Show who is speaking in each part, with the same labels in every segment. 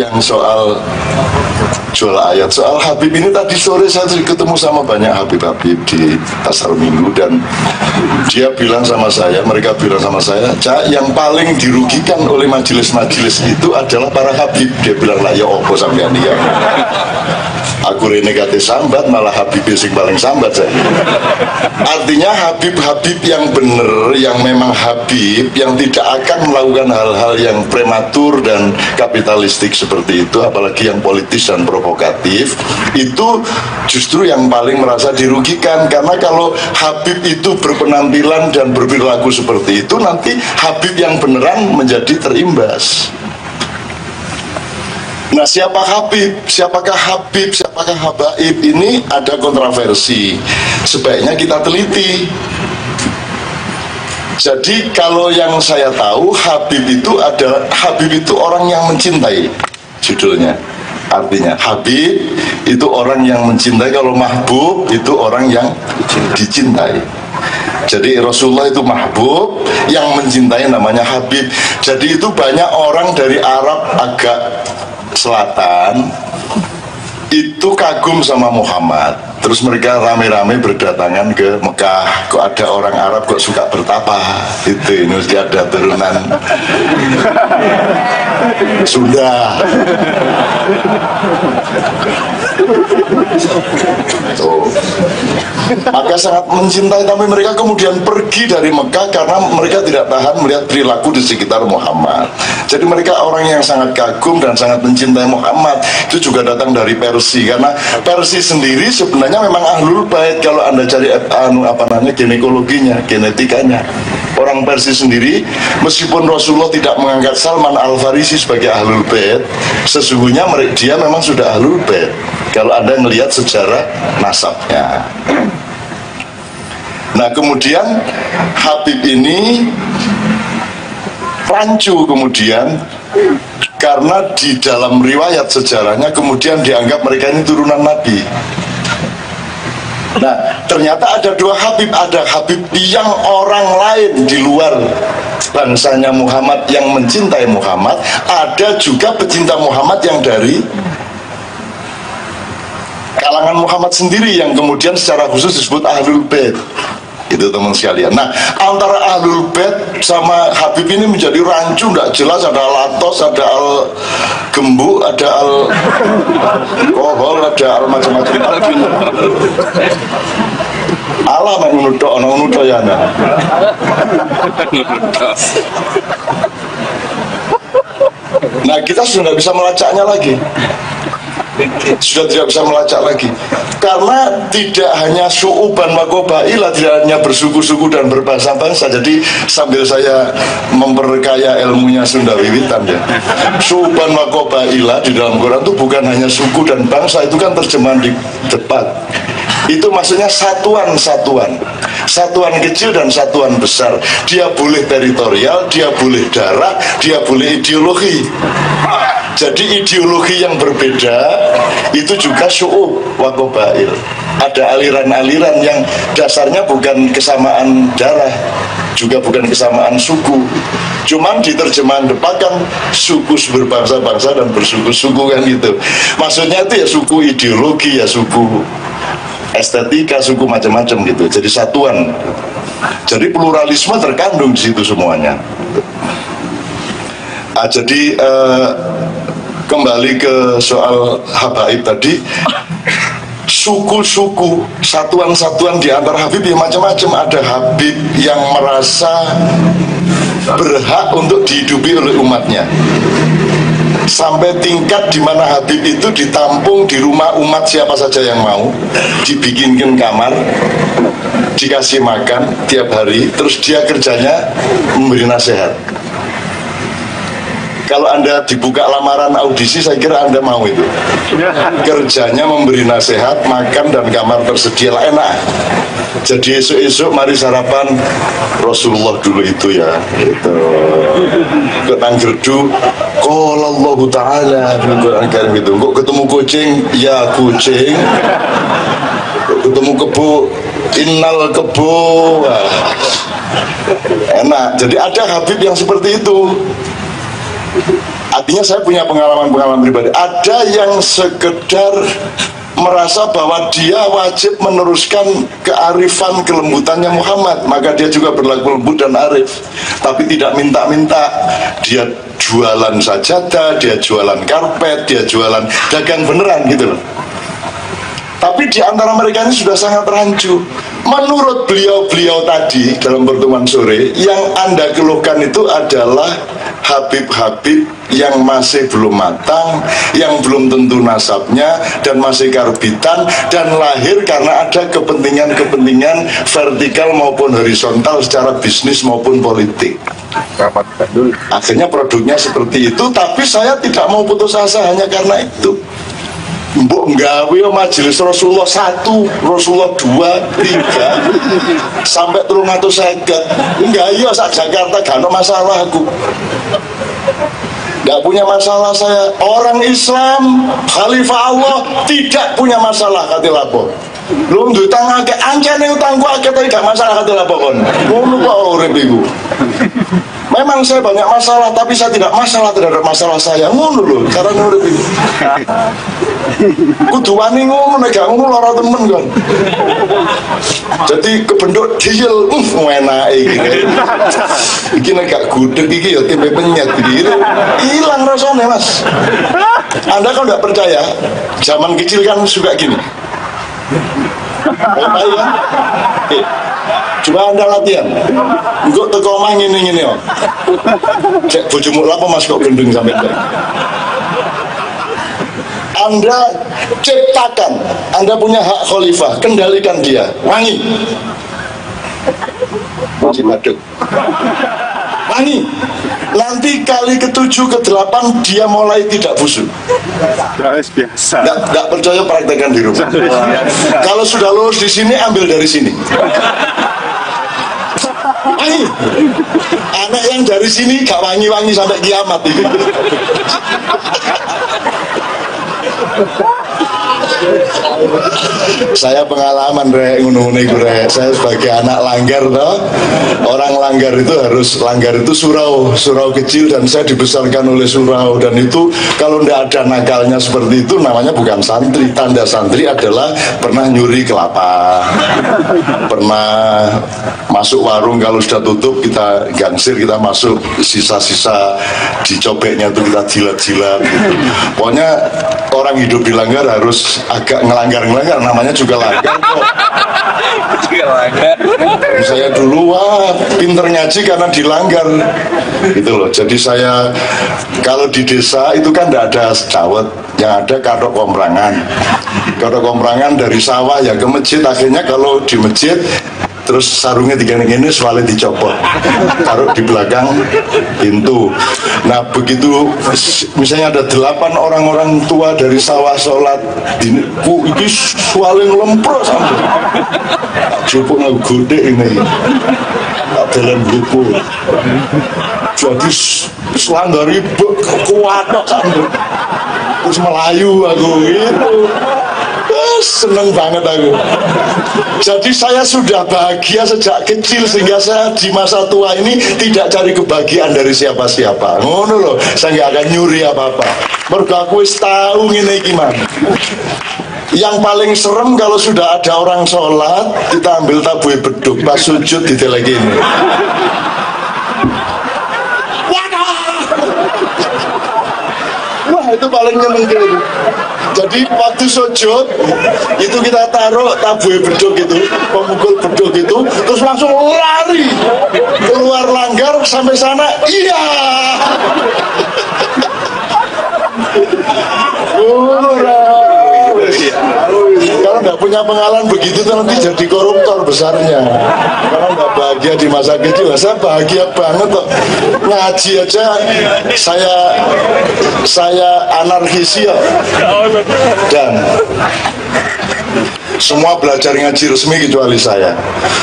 Speaker 1: yang soal jual ayat, soal Habib ini tadi sore saya ketemu sama banyak Habib-Habib di pasar Minggu, dan dia bilang sama saya, mereka bilang sama saya, Cak, yang paling dirugikan oleh majelis-majelis itu adalah para Habib. Dia bilang, lah ya opo sampean dia. Aku rene kate sambat, malah Habib sing paling sambat saya. Artinya Habib-Habib yang benar, yang memang Habib, yang tidak akan melakukan hal-hal yang prematur dan kapitalistik seperti itu, apalagi yang politis dan provokatif, itu justru yang paling merasa dirugikan. Karena kalau Habib itu berpenampilan dan berperilaku seperti itu, nanti Habib yang beneran menjadi terimbas. Nah, siapa Habib, siapakah Habib, siapakah Habaib, ini ada kontroversi. Sebaiknya kita teliti. Jadi kalau yang saya tahu, Habib itu orang yang mencintai, judulnya. Artinya Habib itu orang yang mencintai, kalau mahbub itu orang yang dicintai. Jadi Rasulullah itu mahbub, yang mencintai namanya Habib. Jadi itu banyak orang dari Arab agak selatan itu kagum sama Muhammad. Terus mereka rame-rame berdatangan ke Mekah. Kok ada orang Arab kok suka bertapa? Itu ini ada turunan Sunda. Tuh. Maka sangat mencintai, tapi mereka kemudian pergi dari Mekah karena mereka tidak tahan melihat perilaku di sekitar Muhammad. Jadi mereka orang yang sangat kagum dan sangat mencintai Muhammad. Itu juga datang dari Persia, karena Persia sendiri sebenarnya memang ahlul bait. Kalau Anda cari ginekologinya, genetikanya, orang Persia sendiri, meskipun Rasulullah tidak mengangkat Salman Al-Farisi sebagai ahlul bait, sesungguhnya dia memang sudah ahlul bait kalau Anda melihat sejarah nasabnya. Nah, kemudian Habib ini rancu kemudian karena di dalam riwayat sejarahnya kemudian dianggap mereka ini turunan Nabi. Nah, ternyata ada dua Habib. Ada Habib yang orang lain di luar bangsanya Muhammad yang mencintai Muhammad. Ada juga pecinta Muhammad yang dari kalangan Muhammad sendiri, yang kemudian secara khusus disebut Ahlul Bait. Itu teman sekalian. Nah, antara Ahlul Bait sama Habib ini menjadi rancu, tidak jelas. Ada Al-Atos, ada Al-Gembu, ada Al-Kohol, ada Al-macam-macam. Allah mengunutok, mengunutok ya. Nah, kita sudah tidak bisa melacaknya lagi. Sudah tidak bisa melacak lagi, karena tidak hanya syu'uban wa qabailah, tidak hanya bersuku-suku dan berbangsa-bangsa. Jadi sambil saya memperkaya ilmunya Sunda Wiwitan ya, syu'uban wa qabailah di dalam Quran itu bukan hanya suku dan bangsa, itu kan terjemahan di depan. Itu maksudnya satuan-satuan, satuan kecil dan satuan besar. Dia boleh teritorial, dia boleh darah, dia boleh ideologi. Jadi ideologi yang berbeda itu juga syu'ub wa qabail. Ada aliran-aliran yang dasarnya bukan kesamaan darah, juga bukan kesamaan suku. Cuman di terjemahan depan kan suku berbangsa-bangsa dan bersuku-suku kan gitu. Maksudnya itu ya suku ideologi, ya suku estetika, suku macam-macam gitu. Jadi satuan. Jadi pluralisme terkandung di situ semuanya. Jadi kembali ke soal habaib tadi, suku-suku, satuan-satuan di antara Habib ya macam-macam. Ada Habib yang merasa berhak untuk dihidupi oleh umatnya, sampai tingkat di mana Habib itu ditampung di rumah umat siapa saja yang mau, dibikinkan kamar, dikasih makan tiap hari, terus dia kerjanya memberi nasihat. Kalau Anda dibuka lamaran audisi, saya kira Anda mau itu. Kerjanya memberi nasihat, makan dan kamar tersedia lah, enak. Jadi esok-esok mari sarapan Rasulullah dulu itu ya. Itu ketang gerdu, qala Allah Ta'ala gitu. Kok ketemu kucing, ya kucing. Kok ketemu kebo, innal kebo. Wah, enak. Jadi ada Habib yang seperti itu. Artinya saya punya pengalaman-pengalaman pribadi. Ada yang sekedar merasa bahwa dia wajib meneruskan kearifan kelembutannya Muhammad, maka dia juga berlaku lembut dan arif, tapi tidak minta-minta. Dia jualan sajadah, dia jualan karpet, dia jualan dagang beneran gitu loh. Tapi di antara mereka ini sudah sangat rancu. Menurut beliau-beliau tadi dalam pertemuan sore, yang Anda keluhkan itu adalah Habib-habib yang masih belum matang, yang belum tentu nasabnya, dan masih karbitan, dan lahir karena ada kepentingan-kepentingan vertikal maupun horizontal secara bisnis maupun politik. Akhirnya produknya seperti itu, tapi saya tidak mau putus asa hanya karena itu. Mbok nggawe majelis Rasulullah 1, Rasulullah 2, 3 sampai 350. Enggak, iya sak Jakarta gak ada masalah aku. Gak punya masalah saya. Orang Islam, Khalifah Allah tidak punya masalah kate lapo. Lu duit utang akeh, ancene utangku akeh tapi gak masalah kate lapo kon. Ngono kok urip iku. Memang saya banyak masalah, tapi saya tidak masalah terhadap masalah saya. Ngono lho, cara urip iku. Kudu wani ngono, nek gak ngono lara temen kan. Jadi kebenduk diel, enake iki. Iki nek gak gudeg iki ya tempe penyet iki. Hilang rasanya, Mas. Anda kalau tidak percaya, zaman kecil kan suka gini. Apa ya? Coba Anda latihan. Engko teko omah ngene-ngene yo. Cek bojomu lapo Mas kok gendeng sampe. Anda ciptakan, Anda punya hak khalifah, kendalikan dia, wangi. Wangi. Nanti kali ke-7, ke-8 dia mulai tidak busuk.
Speaker 2: Biasa.
Speaker 1: Nggak percaya, praktekkan di rumah. Kalau sudah lulus di sini, ambil dari sini. Wangi. Anak yang dari sini gak wangi-wangi sampai kiamat ini. Saya pengalaman rek ngono-ngono iku rek. Saya sebagai anak langgar toh. Orang langgar itu harus, langgar itu surau kecil, dan saya dibesarkan oleh surau, dan itu kalau ndak ada nakalnya seperti itu namanya bukan santri. Tanda santri adalah pernah nyuri kelapa. Pernah masuk warung kalau sudah tutup kita gangsir, kita masuk sisa-sisa dicobeknya itu kita jilat-jilat gitu. Pokoknya orang hidup di langgar harus agak ngelanggar-ngelanggar, namanya juga langgar kok. Saya dulu pinter ngaji karena dilanggar gitu loh. Jadi saya kalau di desa itu kan tidak ada dawet, yang ada katok komprangan. Katok komprangan dari sawah ya ke masjid. Akhirnya kalau di masjid terus sarungnya digini-gini, soalnya dicopot, taruh di belakang pintu. Nah begitu misalnya ada 8 orang-orang tua dari sawah sholat, ini soalnya ngelempro sampai cukup nggak gede ini, dalam buku. Jadi selanggar ibu kuat sampai terus Melayu aku gitu. Seneng banget aku. Jadi saya sudah bahagia sejak kecil, sehingga saya di masa tua ini tidak cari kebahagiaan dari siapa-siapa. Ngono loh, saya nggak akan nyuri apa-apa. Mergo aku wis tahu ngene iki man. Yang paling serem kalau sudah ada orang sholat, kita ambil tabuhe beduk, pas sujud ditelek gini. Wah itu paling nyenengin. Jadi waktu sujud itu kita taruh tabuhe beduk itu, pemukul beduk itu, terus langsung lari keluar langgar sampai sana. Iya. Kalau nggak punya pengalaman begitu nanti jadi koruptor besarnya. Kalau nggak bahagia di masa kecil, saya bahagia banget kok. Ngaji aja saya anarkis ya. Dan semua belajar ngaji resmi kecuali saya.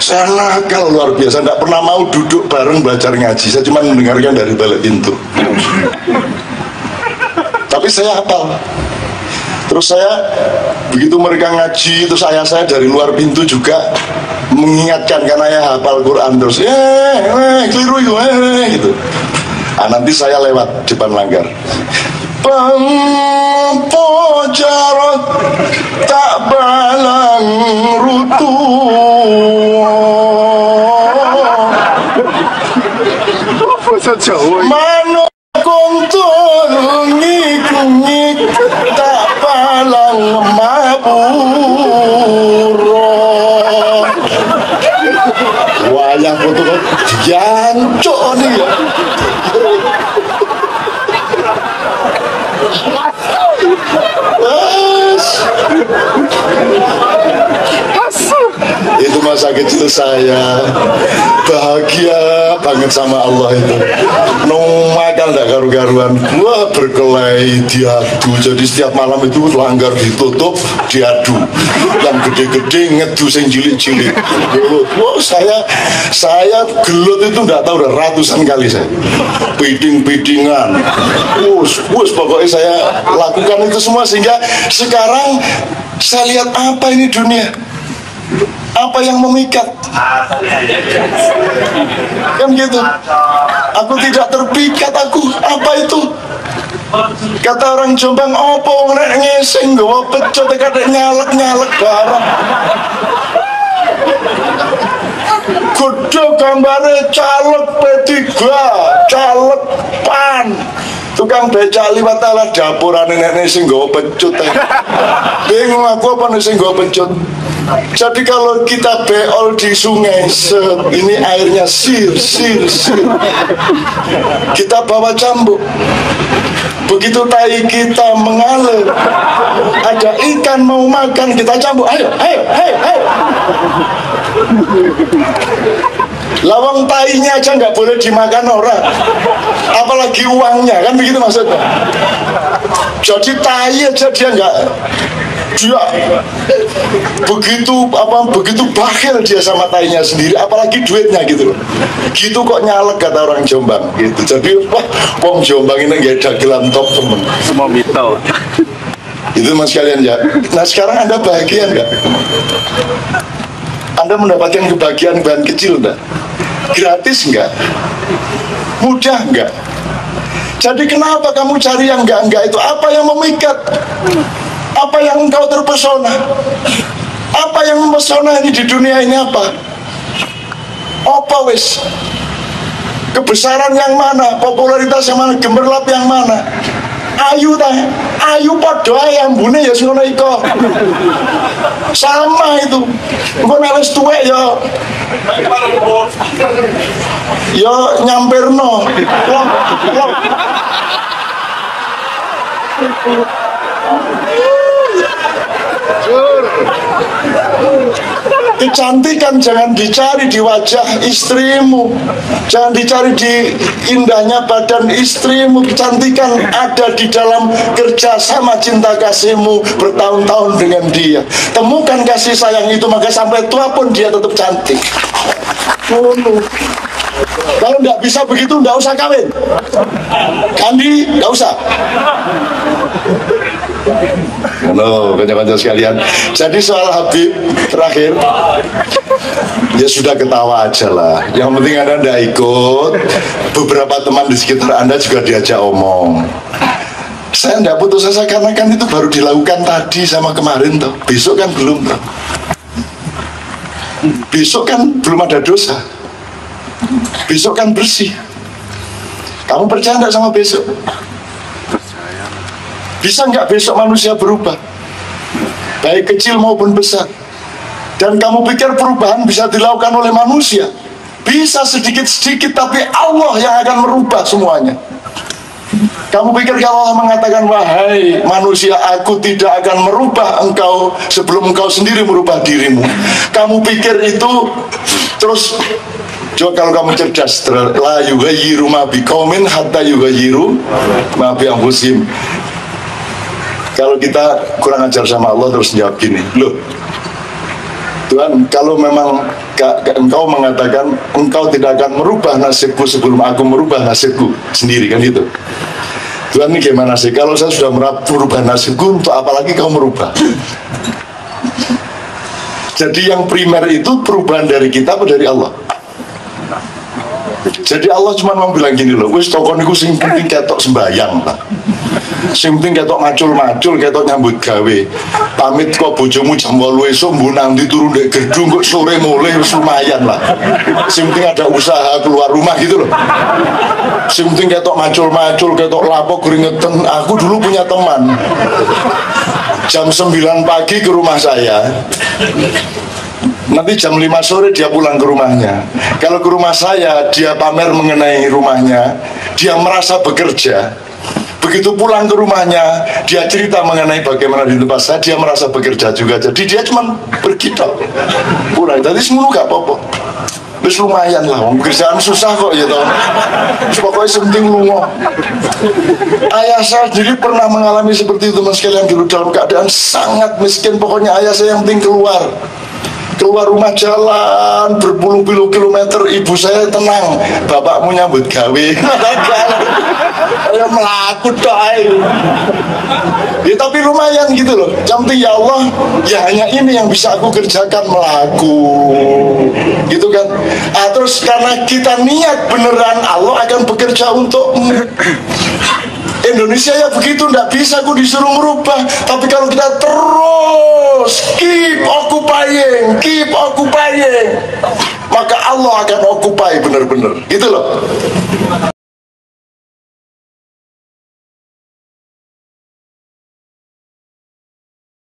Speaker 1: Saya nakal luar biasa, nggak pernah mau duduk bareng belajar ngaji. Saya cuma mendengarkan dari balik pintu. Tapi saya hafal. Terus saya begitu mereka ngaji, terus ayah saya dari luar pintu juga mengingatkan karena ayah hafal Quran terus, keliru itu, gitu. Nanti saya lewat depan langgar. Pempojarot tak balang rutu.
Speaker 2: Bahasa Jawa.
Speaker 1: Mano kontolungi kungik tak balang maburo. Wayang foto jancuk nih ya. Itu masa kecil saya, bahagia banget sama Allah itu. Makan gak karu-karuan, wah berkelahi, diadu. Jadi setiap malam itu langgar ditutup, diadu. Yang gede-gede ngedu sing cilik-cilik. Wah saya gelut itu gak tahu udah ratusan kali saya. Piding-pidingan, wus pokoknya saya lakukan itu semua sehingga sekarang saya lihat apa ini dunia. Apa yang memikat? Kan gitu. Aku tidak terpikat aku. Apa itu? Kata orang Jombang, opo nek ngesing gawa pecut kadek nyalek-nyalek barang. Kudu gambare caleg P3, caleg PAN. Tukang becak liwat ala dapurane nek sing gawa pecut. Bingung aku apa nek sing gawa pecut. Jadi kalau kita beol di sungai, ini airnya sir. Kita bawa cambuk. Begitu tai kita mengalir, ada ikan mau makan, kita cambuk. Ayo. Lawang tainya aja nggak boleh dimakan orang, apalagi uangnya, kan begitu maksudnya. Jadi tai aja dia nggak. Dia begitu bakhil dia sama tainya sendiri, apalagi duitnya gitu loh. Gitu kok nyalek kata orang Jombang gitu. Jadi wah, wong Jombang ini gak ada gelam top temen.
Speaker 2: Semua mito.
Speaker 1: Itu mas kalian ya. Nah sekarang Anda bahagia enggak? Anda mendapatkan kebahagiaan kecil enggak? Gratis enggak? Mudah enggak? Jadi kenapa kamu cari yang enggak itu? Apa yang memikat? Apa yang engkau terpesona? Apa yang mempesona ini di dunia ini apa? Apa wis? Kebesaran yang mana? Popularitas yang mana? Gemerlap yang mana? Ayu ta? Ayu padha ae ambune ya ngono iko. Sama itu. Engko nek wis tuwek ya nyampirno. Kecantikan jangan dicari di wajah istrimu, jangan dicari di indahnya badan istrimu. Kecantikan ada di dalam kerjasama cinta kasihmu bertahun-tahun dengan dia. Temukan kasih sayang itu, maka sampai tua pun dia tetap cantik. Kalau nggak bisa begitu, nggak usah kawin. Kandi, nggak usah. Halo, kanca-kanca sekalian. Jadi soal Habib terakhir, ya sudah ketawa aja lah. Yang penting Anda tidak ikut. Beberapa teman di sekitar Anda juga diajak omong. Saya tidak putus asa karena kan itu baru dilakukan tadi sama kemarin toh. Besok kan belum toh. Besok kan belum ada dosa. Besok kan bersih. Kamu percaya enggak sama besok? Bisa nggak besok manusia berubah, baik kecil maupun besar? Dan kamu pikir perubahan bisa dilakukan oleh manusia? Bisa sedikit-sedikit, tapi Allah yang akan merubah semuanya. Kamu pikir kalau Allah mengatakan, wahai manusia, aku tidak akan merubah engkau sebelum engkau sendiri merubah dirimu? Kamu pikir itu terus? Coba kalau kamu cerdas, la yughayyiru ma biqaumin hatta yughayyiru ma bi anfusihim. Kalau kita kurang ajar sama Allah terus jawab gini, loh Tuhan, kalau memang engkau mengatakan engkau tidak akan merubah nasibku sebelum aku merubah nasibku sendiri, kan gitu. Tuhan, ini gimana sih? Kalau saya sudah merubah nasibku, untuk apalagi kau merubah? Jadi yang primer itu perubahan dari kita atau dari Allah? Jadi Allah cuma mau bilang gini loh, wis tokon iku sing penting ketok sembayang lah. Sing penting ketok macul-macul, ketok nyambut gawe. Pamit kok bojomu jam 8 esuk mbuh nang ndi turu ndek gedung kok sore mulai wis lumayan lah. Sing penting ada usaha keluar rumah gitu loh. Sing penting ketok macul-macul, ketok lapo keringetan. Aku dulu punya teman jam 9 pagi ke rumah saya, nanti jam 5 sore dia pulang ke rumahnya. Kalau ke rumah saya dia pamer mengenai rumahnya, dia merasa bekerja. Begitu pulang ke rumahnya dia cerita mengenai bagaimana di tempat saya, dia merasa bekerja juga. Jadi dia cuma pergi tok pulang. Jadi semua gak apa-apa, wis lumayan lah, kerjaan susah kok ya toh. Pokoknya penting lungo. Ayah saya sendiri pernah mengalami seperti itu, mas sekalian, dulu dalam keadaan sangat miskin. Pokoknya ayah saya yang penting keluar rumah jalan berpuluh-puluh kilometer, ibu saya tenang, bapakmu nyambut gawe. Saya melaku doai. Ya tapi lumayan gitu loh. Yang penting ya Allah, ya hanya ini yang bisa aku kerjakan, melaku. Gitu kan. Terus karena kita niat beneran, Allah akan bekerja untukmu. Indonesia ya begitu, ndak bisa aku disuruh merubah. Tapi kalau kita terus keep occupying, maka Allah akan occupy bener-bener, gitu loh.